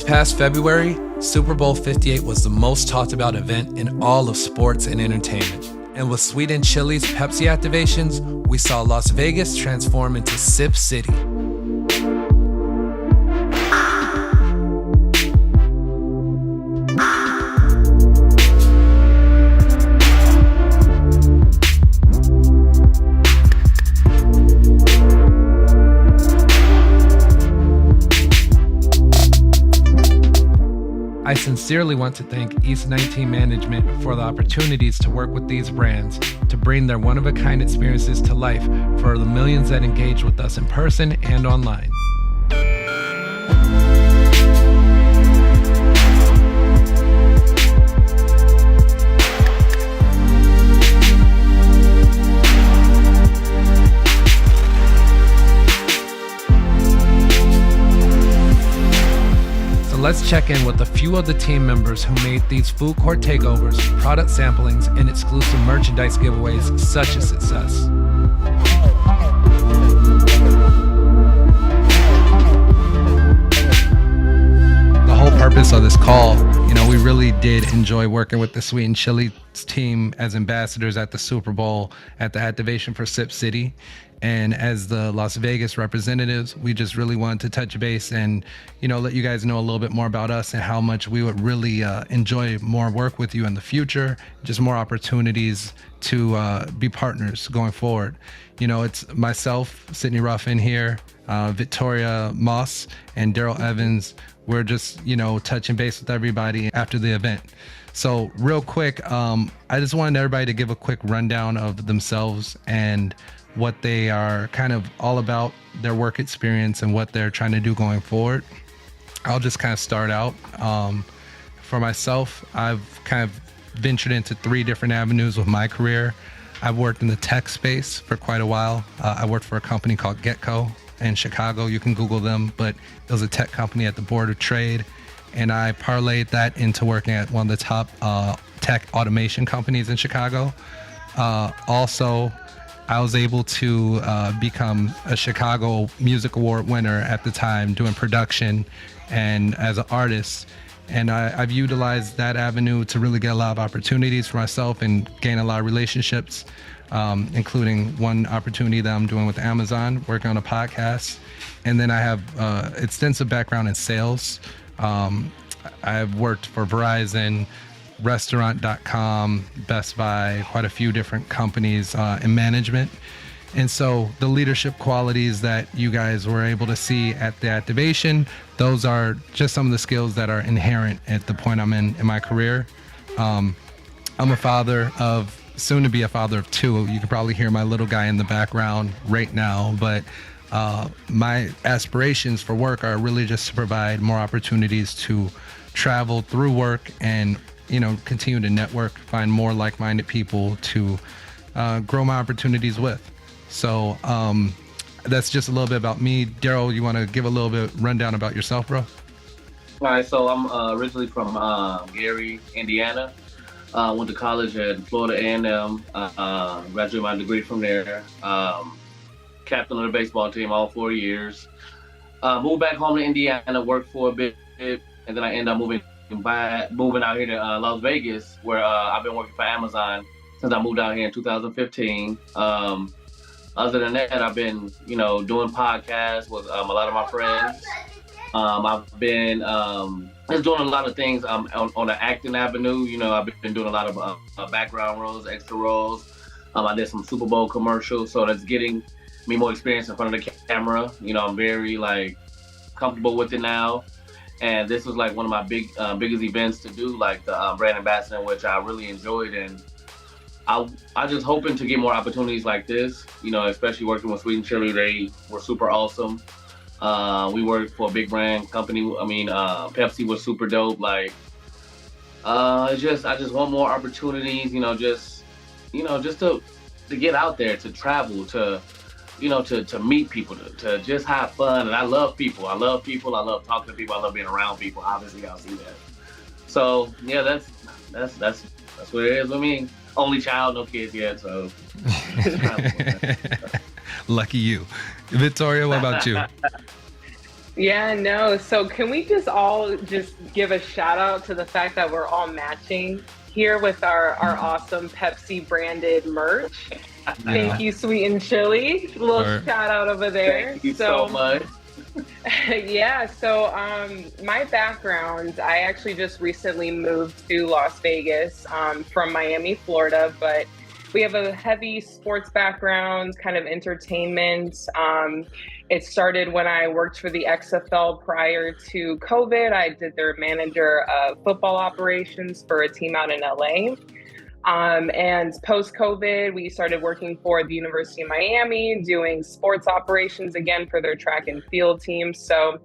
past February, Super Bowl 58 was the most talked about event in all of sports and entertainment. And with Sweet and Chilli's Pepsi activations, we saw Las Vegas transform into Sip City. I sincerely want to thank East19 Management for the opportunities to work with these brands to bring their one-of-a-kind experiences to life for the millions that engage with us in person and online. Let's check in with a few of the team members who made these food court takeovers, product samplings, and exclusive merchandise giveaways such a success. The whole purpose of this call, we really did enjoy working with the Sweet and Chilli team as ambassadors at the Super Bowl at the activation for Sip City. And as the Las Vegas representatives, we just really wanted to touch base and, let you guys know a little bit more about us and how much we would really enjoy more work with you in the future, just more opportunities to be partners going forward. It's myself, Sydney Ruffin here, Victoria Moss and Darryl Evans. We're just, touching base with everybody after the event. So real quick, I just wanted everybody to give a quick rundown of themselves and what they are kind of all about, their work experience and what they're trying to do going forward. I'll just kind of start out. For myself, I've kind of ventured into 3 different avenues with my career. I've worked in the tech space for quite a while. I worked for a company called Getco in Chicago. You can Google them, but it was a tech company at the Board of Trade. And I parlayed that into working at one of the top tech automation companies in Chicago. Also, I was able to become a Chicago Music Award winner at the time doing production and as an artist. And I've utilized that avenue to really get a lot of opportunities for myself and gain a lot of relationships, including one opportunity that I'm doing with Amazon, working on a podcast. And then I have extensive background in sales. I've worked for Verizon, Restaurant.com, Best Buy, quite a few different companies in management. And so the leadership qualities that you guys were able to see at the activation, those are just some of the skills that are inherent at the point I'm in my career. I'm a father of, soon to be a father of 2. You can probably hear my little guy in the background right now, but my aspirations for work are really just to provide more opportunities to travel through work and continue to network, find more like-minded people to grow my opportunities with. So that's just a little bit about me. Darryl, you want to give a little bit rundown about yourself, bro? All right, so I'm originally from Gary, Indiana. Went to college at Florida A&M. Graduated my degree from there. Captain of the baseball team all 4 years. Moved back home to Indiana, worked for a bit, and then I ended up moving out here to Las Vegas, where I've been working for Amazon since I moved out here in 2015. Other than that, I've been, doing podcasts with a lot of my friends. I've been just doing a lot of things on the acting avenue. I've been doing a lot of background roles, extra roles. I did some Super Bowl commercials, so that's getting me more experience in front of the camera. I'm very comfortable with it now. And this was one of my biggest events to do, the brand ambassador, which I really enjoyed. And I just hoping to get more opportunities like this, especially working with Sweet and Chilli. They were super awesome. We worked for a big brand company. Pepsi was super dope. I just want more opportunities, just to get out there, to travel, to meet people, to just have fun. And I love people. I love talking to people. I love being around people. Obviously, y'all see that. So yeah, that's what it is with me. Only child, no kids yet, so. Lucky you. Victoria, what about you? Yeah, no. So can we just all just give a shout out to the fact that we're all matching here with our awesome Pepsi branded merch. Thank Yeah. you, Sweet and Chili. Little Or shout out over there. Thank you so So much. yeah, so my background, I actually just recently moved to Las Vegas from Miami, Florida, but we have a heavy sports background, kind of entertainment. It started when I worked for the XFL prior to COVID. I did their manager of football operations for a team out in LA. And post COVID, we started working for the University of Miami, doing sports operations again for their track and field team. So,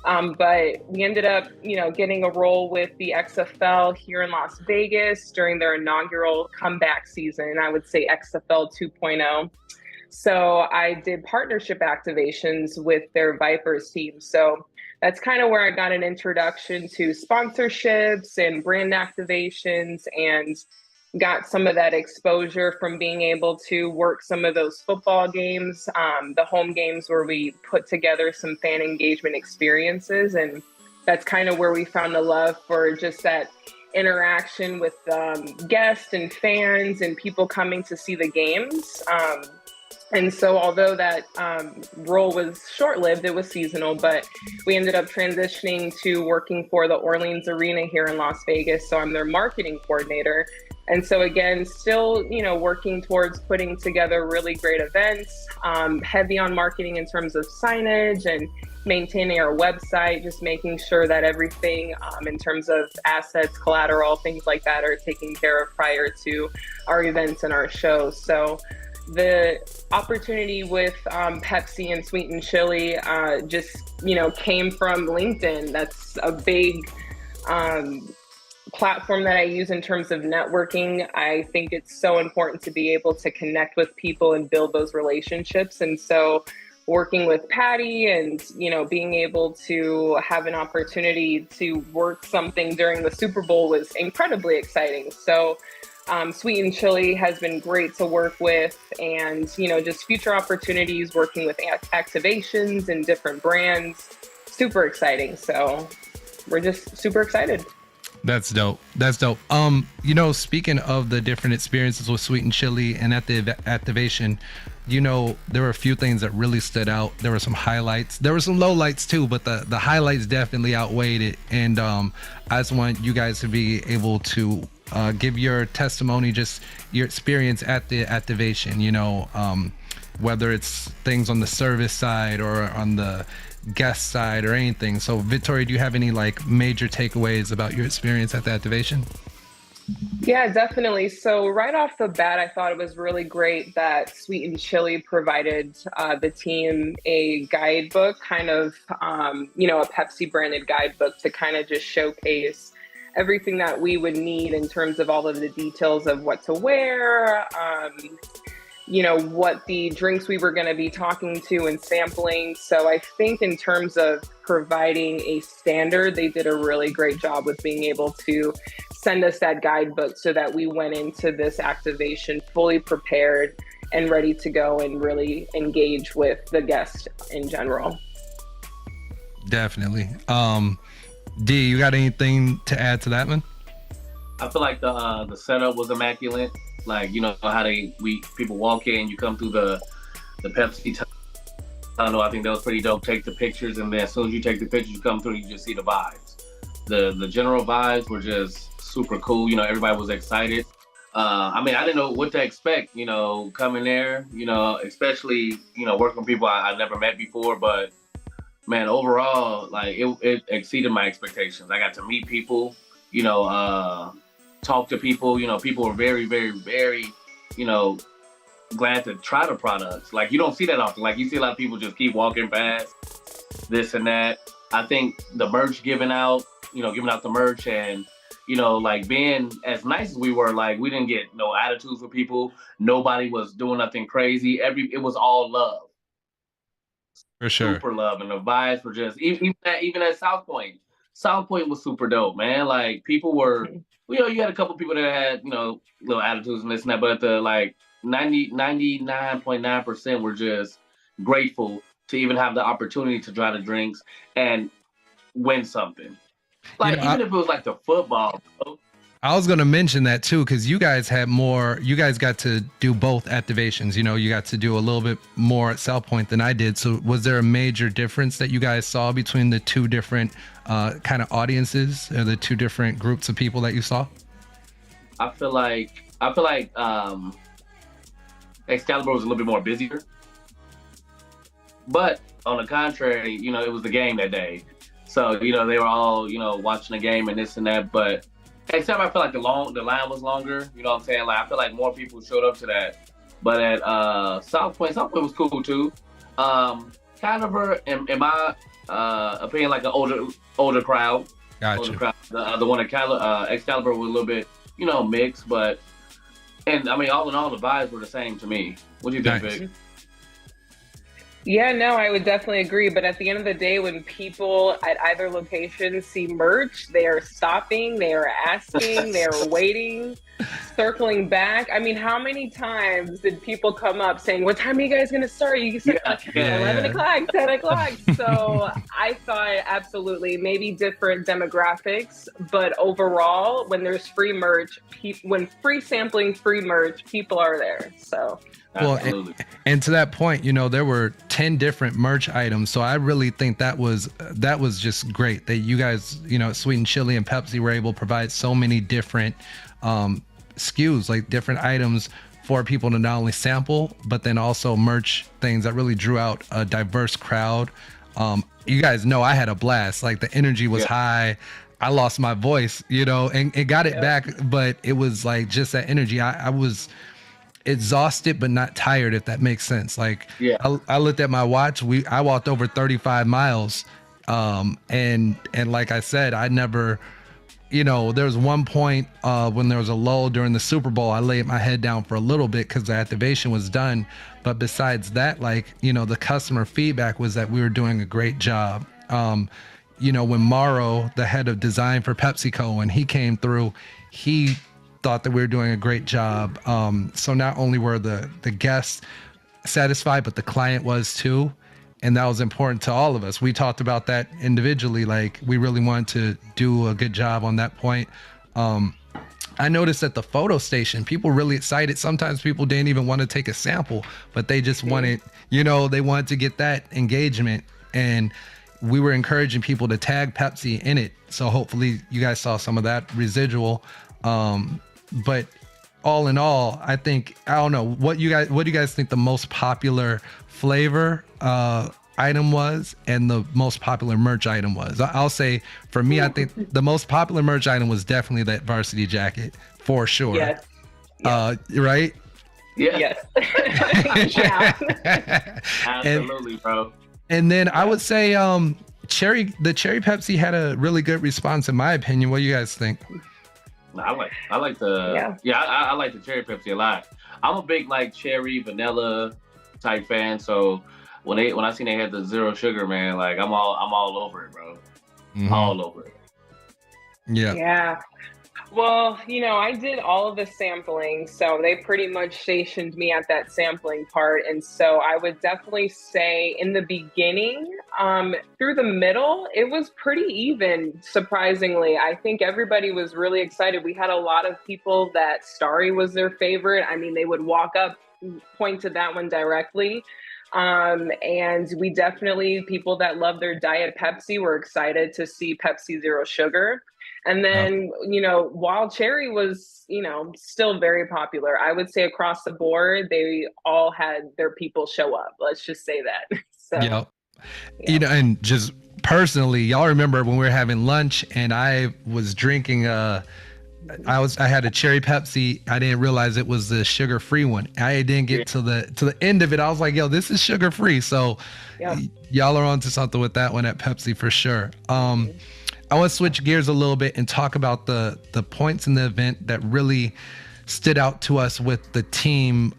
but we ended up, getting a role with the XFL here in Las Vegas during their inaugural comeback season. I would say XFL 2.0. So I did partnership activations with their Vipers team. So that's kind of where I got an introduction to sponsorships and brand activations and got some of that exposure from being able to work some of those football games, the home games where we put together some fan engagement experiences. And that's kind of where we found the love for just that interaction with guests and fans and people coming to see the games. And so, although that role was short lived, it was seasonal, but we ended up transitioning to working for the Orleans Arena here in Las Vegas. So, I'm their marketing coordinator. And so, again, still, working towards putting together really great events, heavy on marketing in terms of signage and maintaining our website, just making sure that everything in terms of assets, collateral, things like that are taken care of prior to our events and our shows. So, the opportunity with Pepsi and Sweet and Chili just came from LinkedIn. That's a big platform that I use in terms of networking. I think it's so important to be able to connect with people and build those relationships. And so working with Patty and being able to have an opportunity to work something during the Super Bowl was incredibly exciting. So Sweet and Chili has been great to work with, and just future opportunities working with activations and different brands. Super exciting. So we're just super excited. That's dope. That's dope. Speaking of the different experiences with Sweet and Chili and at the activation, there were a few things that really stood out. There were some highlights. There were some lowlights too, but the highlights definitely outweighed it. And I just want you guys to be able to give your testimony, just your experience at the activation, whether it's things on the service side or on the guest side or anything. So Victoria, do you have any major takeaways about your experience at the activation? Yeah, definitely. So right off the bat, I thought it was really great that Sweet and Chili provided the team a guidebook, kind of, a Pepsi branded guidebook to kind of just showcase everything that we would need in terms of all of the details of what to wear, what the drinks we were going to be talking to and sampling. So I think in terms of providing a standard, they did a really great job with being able to send us that guidebook so that we went into this activation fully prepared and ready to go and really engage with the guest in general. Definitely. D, you got anything to add to that, man? I feel like the setup was immaculate. Like, how people walk in, you come through the Pepsi tunnel. I think that was pretty dope. Take the pictures, and then as soon as you take the pictures, you come through, you just see the vibes. The general vibes were just super cool. Everybody was excited. I didn't know what to expect, coming there, especially, working with people I never met before, but man, overall, it exceeded my expectations. I got to meet people, talk to people. People were very, very, very, glad to try the products. You don't see that often. You see a lot of people just keep walking past this and that. I think the merch giving out the merch and, being as nice as we were, we didn't get no attitudes with people. Nobody was doing nothing crazy. It was all love. For sure. Super love, and the vibes were just even at South Point. South Point was super dope, man. People were, you had a couple people that had, little attitudes and this and that, but the 99.9% were just grateful to even have the opportunity to try the drinks and win something. Like, even if it was like the football, bro. I was going to mention that too, because you guys got to do both activations. You know, you got to do a little bit more at South Point than I did. So was there a major difference that you guys saw between the two different kind of audiences, or the two different groups of people that you saw? I feel like Excalibur was a little bit more busier. But on the contrary, you know, it was the game that day. So, you know, they were all, you know, watching the game and this and that. But except I feel like the line was longer. You know what I'm saying? Like, I feel like more people showed up to that. But at South Point was cool too. Caliber, in my opinion, like an older crowd. Gotcha. Older crowd. The one at Excalibur was a little bit, you know, mixed. But, and I mean, all in all, the vibes were the same to me. What do you think, Nice. Vic? Yeah, no, I would definitely agree. But at the end of the day, when people at either location see merch, they are stopping, they are asking, they are waiting, circling back. I mean, how many times did people come up saying, what time are you guys going to start? You said 11 o'clock, 10 o'clock. So I thought absolutely maybe different demographics. But overall, when there's free merch, when free sampling, free merch, people are there. So... Well, and to that point, you know, there were 10 different merch items. So I really think that was just great that you guys, you know, Sweet and Chili and Pepsi were able to provide so many different SKUs, like different items for people to not only sample, but then also merch things that really drew out a diverse crowd. You guys know I had a blast. Like, the energy was high. I lost my voice, you know, and got it back. But it was like just that energy. I was exhausted but not tired, if that makes sense. Like, I looked at my watch, I walked over 35 miles, and like I said, I never, you know, there was one point when there was a lull during the Super Bowl, I laid my head down for a little bit because the activation was done. But besides that, like, you know, the customer feedback was that we were doing a great job. You know, when Morrow, the head of design for Pepsico, when he came through, he thought that we were doing a great job. So not only were the guests satisfied, but the client was too. And that was important to all of us. We talked about that individually. Like, we really wanted to do a good job on that point. I noticed at the photo station, people were really excited. Sometimes people didn't even want to take a sample, but they just wanted, you know, they wanted to get that engagement. And we were encouraging people to tag Pepsi in it. So hopefully you guys saw some of that residual. But all in all, I think, I don't know, what do you guys think the most popular flavor item was and the most popular merch item was? I'll say, for me, I think the most popular merch item was definitely that varsity jacket, for sure. Yes. Yeah. Right? Yes. Absolutely, bro. And then I would say the cherry Pepsi had a really good response, in my opinion. What do you guys think? I like the I like the cherry Pepsi a lot. I'm a big like cherry vanilla type fan, so when I seen they had the zero sugar, man, like I'm all over it, bro. Mm-hmm. All over it. Yeah. Well, you know, I did all of the sampling, so they pretty much stationed me at that sampling part. And so I would definitely say in the beginning, through the middle, it was pretty even, surprisingly. I think everybody was really excited. We had a lot of people that Starry was their favorite. I mean, they would walk up, point to that one directly. And we definitely, people that love their Diet Pepsi were excited to see Pepsi Zero Sugar. And then, you know, while cherry was, you know, still very popular, I would say across the board, they all had their people show up. Let's just say that. So, you know, and just personally, y'all remember when we were having lunch and I was drinking, I had a cherry Pepsi. I didn't realize it was the sugar-free one. I didn't get to the end of it. I was like, yo, this is sugar-free. So y'all are onto something with that one at Pepsi for sure. I want to switch gears a little bit and talk about the points in the event that really stood out to us with the team.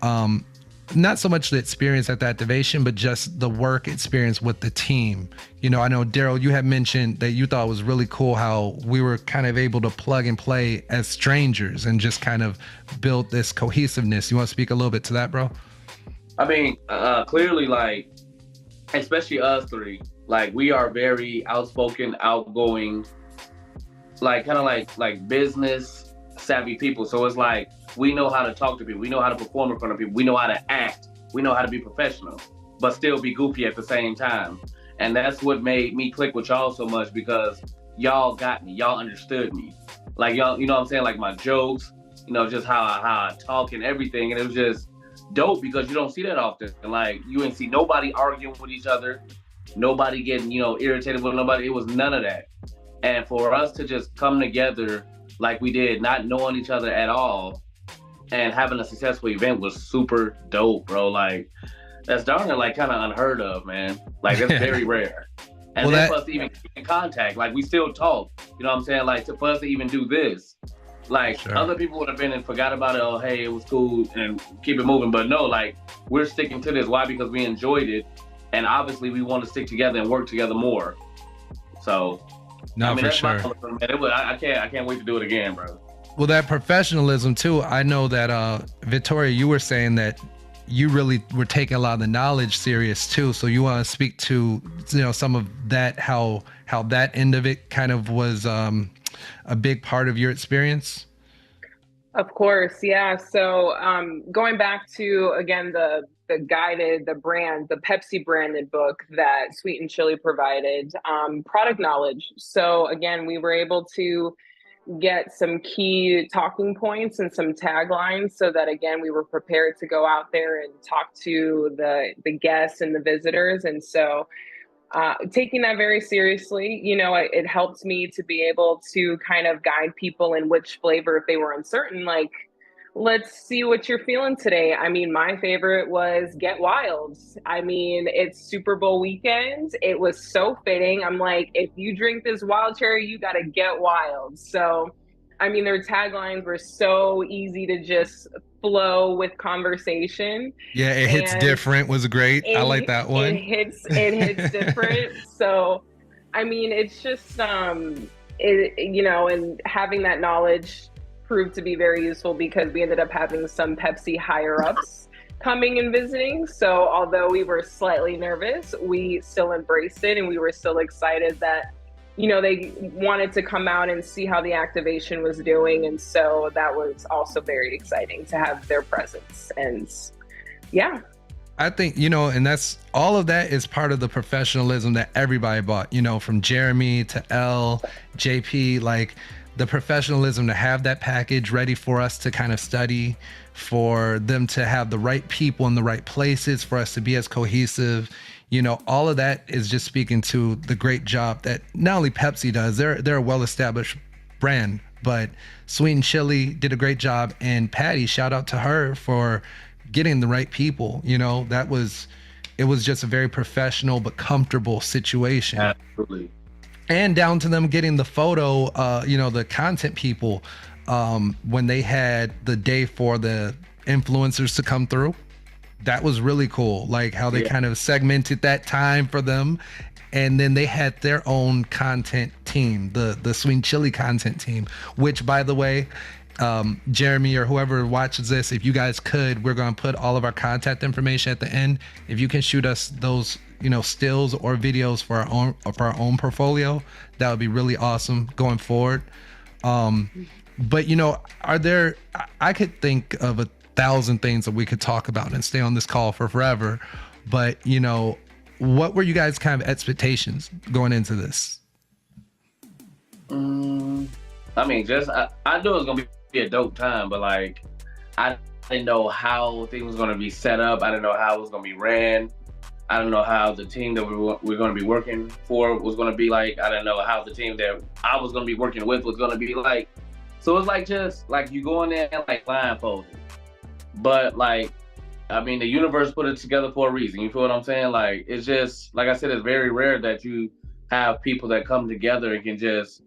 Not so much the experience at the activation, but just the work experience with the team. You know, I know, Darryl, you had mentioned that you thought it was really cool how we were kind of able to plug and play as strangers and just kind of build this cohesiveness. You want to speak a little bit to that, bro? I mean, clearly, like, especially us three, like we are very outspoken, outgoing, like kind of like business savvy people. So it's like we know how to talk to people, we know how to perform in front of people, we know how to act, we know how to be professional, but still be goofy at the same time. And that's what made me click with y'all so much, because y'all got me, y'all understood me. Like y'all, you know what I'm saying? Like my jokes, you know, just how I talk and everything. And it was just dope because you don't see that often. And like you didn't see nobody arguing with each other, nobody getting, you know, irritated with nobody. It was none of that. And for us to just come together like we did, not knowing each other at all, and having a successful event was super dope, bro. Like that's darn near like kind of unheard of, man. Like it's very rare. And then for us to even keep in contact, like we still talk, you know what I'm saying? Like for us to even do this, like other people would have been and forgot about it. Oh, hey, it was cool and keep it moving. But no, like we're sticking to this. Why? Because we enjoyed it. And obviously we want to stick together and work together more. So, no, I mean, for sure. I can't wait to do it again, bro. Well, that professionalism too. I know that Victoria, you were saying that you really were taking a lot of the knowledge serious too. So you want to speak to, you know, some of that, how that end of it kind of was a big part of your experience? Of course, yeah. So going back to, again, the guided, the Pepsi branded book that Sweet and Chili provided, product knowledge. So again, we were able to get some key talking points and some taglines so that, again, we were prepared to go out there and talk to the guests and the visitors. And so taking that very seriously, you know, it helped me to be able to kind of guide people in which flavor, if they were uncertain, like, let's see what you're feeling today. I mean, my favorite was Get Wild. I mean, it's Super Bowl weekend. It was so fitting. I'm like, if you drink this wild cherry, you got to get wild. So, I mean, their taglines were so easy to just flow with conversation. Yeah, it hits different was great. I like that one. It hits different. So, I mean, it's just, you know, and having that knowledge proved to be very useful because we ended up having some Pepsi higher ups coming and visiting. So although we were slightly nervous, we still embraced it and we were still excited that, you know, they wanted to come out and see how the activation was doing. And so that was also very exciting to have their presence. And yeah. I think, you know, and that's all of that is part of the professionalism that everybody bought, you know, from Jeremy to L, JP, like the professionalism to have that package ready for us to kind of study, for them to have the right people in the right places, for us to be as cohesive. You know, all of that is just speaking to the great job that not only Pepsi does, they're a well-established brand, but Sweet and Chili did a great job. And Patty, shout out to her for getting the right people. You know, it was just a very professional but comfortable situation. Absolutely. And down to them getting the photo, you know, the content people, when they had the day for the influencers to come through. That was really cool. Like how they kind of segmented that time for them. And then they had their own content team, the Sweet and Chili content team, which, by the way, Jeremy or whoever watches this, if you guys could, we're going to put all of our contact information at the end. If you can shoot us those, you know, stills or videos for our own portfolio, that would be really awesome going forward. But, you know, I could think of 1,000 things that we could talk about and stay on this call for forever. But, you know, what were you guys' kind of expectations going into this? I mean, just I knew it was gonna be a dope time, but like I didn't know how things was gonna be set up. I didn't know how it was gonna be ran. I didn't know how the team that we're gonna be working for was gonna be like. I didn't know how the team that I was gonna be working with was gonna be like. So it's like just like you go in there and like blindfolded. But like, I mean, the universe put it together for a reason. You feel what I'm saying? Like, it's just, like I said, it's very rare that you have people that come together and can just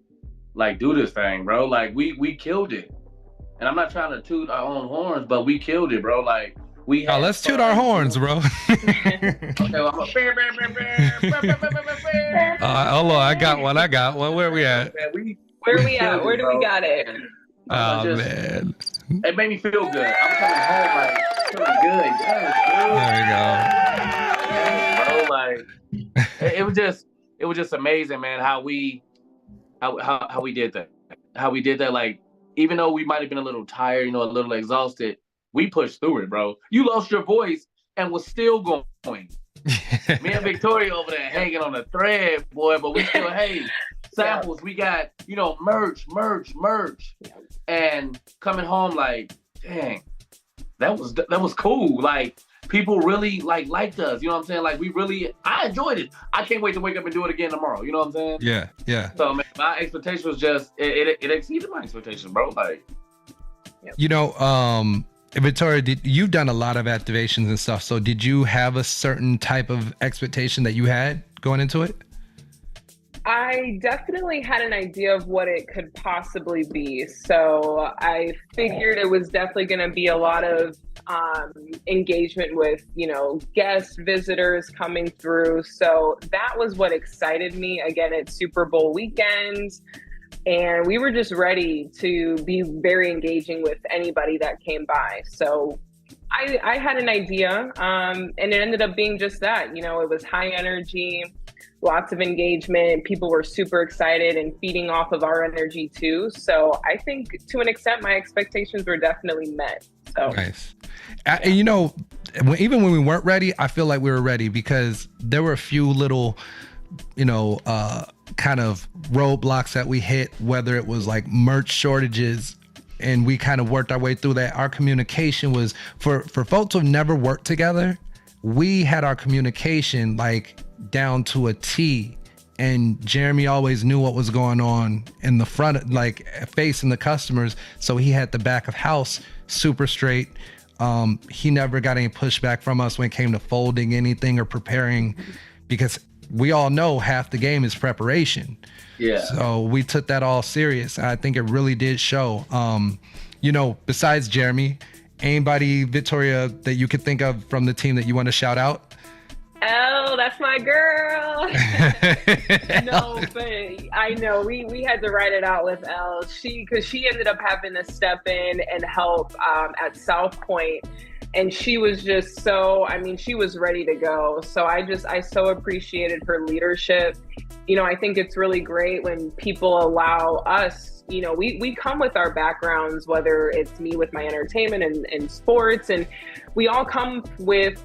like do this thing, bro. Like we killed it. And I'm not trying to toot our own horns, but we killed it, bro. Like we had let's toot our horns, bro. Okay, well, I'm hold on, I got one. Where we at? Where we at? Where do we got it? Oh, man. It made me feel good. I'm coming home like feeling good. Yes, There we go. Yes, bro, like it was just amazing, man, how we did that. How we did that, like, even though we might have been a little tired, you know, a little exhausted, we pushed through it, bro. You lost your voice and was still going. Me and Victoria over there hanging on a thread, boy, but we still, hey, samples, we got, you know, merch. And coming home like, dang, that was cool. Like, people really liked us, you know what I'm saying? Like, I enjoyed it. I can't wait to wake up and do it again tomorrow, you know what I'm saying? Yeah. So, man, my expectation was just, it exceeded my expectations, bro. Like, you know, Victoria, you've done a lot of activations and stuff. So did you have a certain type of expectation that you had going into it? I definitely had an idea of what it could possibly be. So I figured it was definitely going to be a lot of engagement with, you know, guests, visitors coming through. So that was what excited me. Again, it's Super Bowl weekend, and we were just ready to be very engaging with anybody that came by. So I had an idea, and it ended up being just that. You know, it was high energy, lots of engagement. People were super excited and feeding off of our energy too. So I think to an extent, my expectations were definitely met. So nice. You know, even when we weren't ready, I feel like we were ready because there were a few little, you know, kind of roadblocks that we hit, whether it was like merch shortages, and we kind of worked our way through that. Our communication was for folks who have never worked together. We had our communication like down to a T, and Jeremy always knew what was going on in the front, like facing the customers. So he had the back of house super straight. He never got any pushback from us when it came to folding anything or preparing, because we all know half the game is preparation. Yeah. So we took that all serious. I think it really did show. You know, besides Jeremy, anybody, Victoria, that you could think of from the team that you want to shout out? Elle, that's my girl. No, but I know we had to write it out with Elle. Because she ended up having to step in and help at South Point. And she was just she was ready to go. So I so appreciated her leadership. You know, I think it's really great when people allow us, you know, we come with our backgrounds, whether it's me with my entertainment and sports, and we all come with,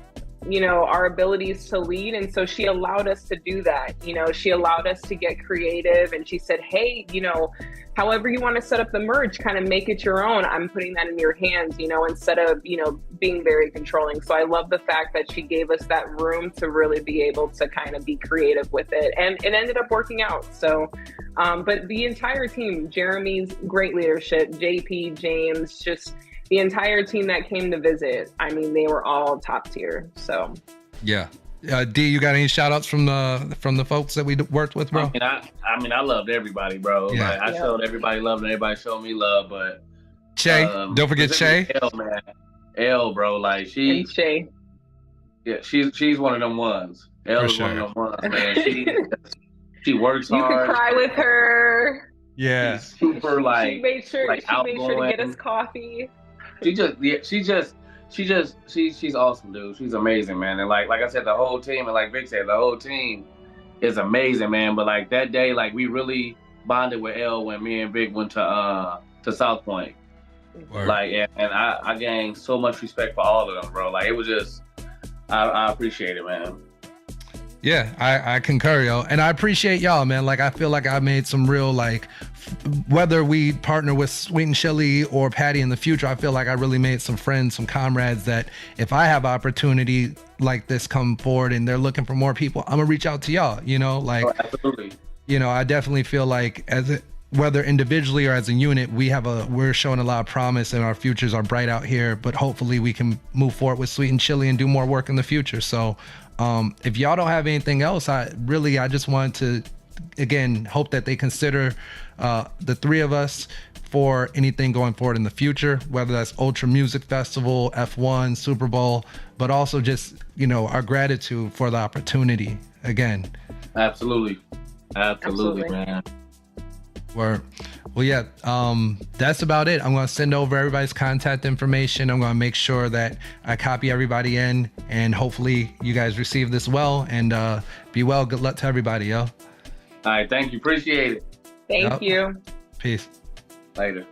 you know, our abilities to lead. And so she allowed us to do that. You know, she allowed us to get creative, and she said, hey, you know, however you want to set up the merch, kind of make it your own. I'm putting that in your hands, you know, instead of, you know, being very controlling. So I love the fact that she gave us that room to really be able to kind of be creative with it. And it ended up working out. So, but the entire team, Jeremy's great leadership, JP, James, just the entire team that came to visit, I mean, they were all top tier. So yeah. D, you got any shout outs from the folks that we worked with, bro? I mean, I loved everybody, bro. Yeah. Like, I showed everybody love and everybody showed me love, but Shay, don't forget Shay. Elle, man. Elle, bro, like Shay. Yeah, she's one of them ones. Elle's one of them ones, man. She works hard. You could cry with her. Yeah. She's super she made sure to get us coffee. She's awesome, dude. She's amazing, man. And like I said, the whole team, and like Vic said, the whole team is amazing, man. But like that day, like we really bonded with Elle when me and Vic went to South Point. Word. Like, and I gained so much respect for all of them, bro. Like it was just, I appreciate it, man. Yeah, I concur, yo. And I appreciate y'all, man. Like, I feel like I made some real, like, whether we partner with Sweet and Chilli or Patty in the future, I feel like I really made some friends, some comrades that if I have opportunity like this come forward and they're looking for more people, I'm gonna reach out to y'all, you know? Like, absolutely. You know, I definitely feel like whether individually or as a unit, we're showing a lot of promise and our futures are bright out here, but hopefully we can move forward with Sweet and Chilli and do more work in the future. So if y'all don't have anything else, I just wanted to, again, hope that they consider the three of us for anything going forward in the future, whether that's Ultra Music Festival, F1, Super Bowl, but also just, you know, our gratitude for the opportunity again. Absolutely, man. Well, yeah, that's about it. I'm going to send over everybody's contact information. I'm going to make sure that I copy everybody in, and hopefully you guys receive this well, and be well. Good luck to everybody, yo. All right. Thank you. Appreciate it. Thank you. Peace. Later.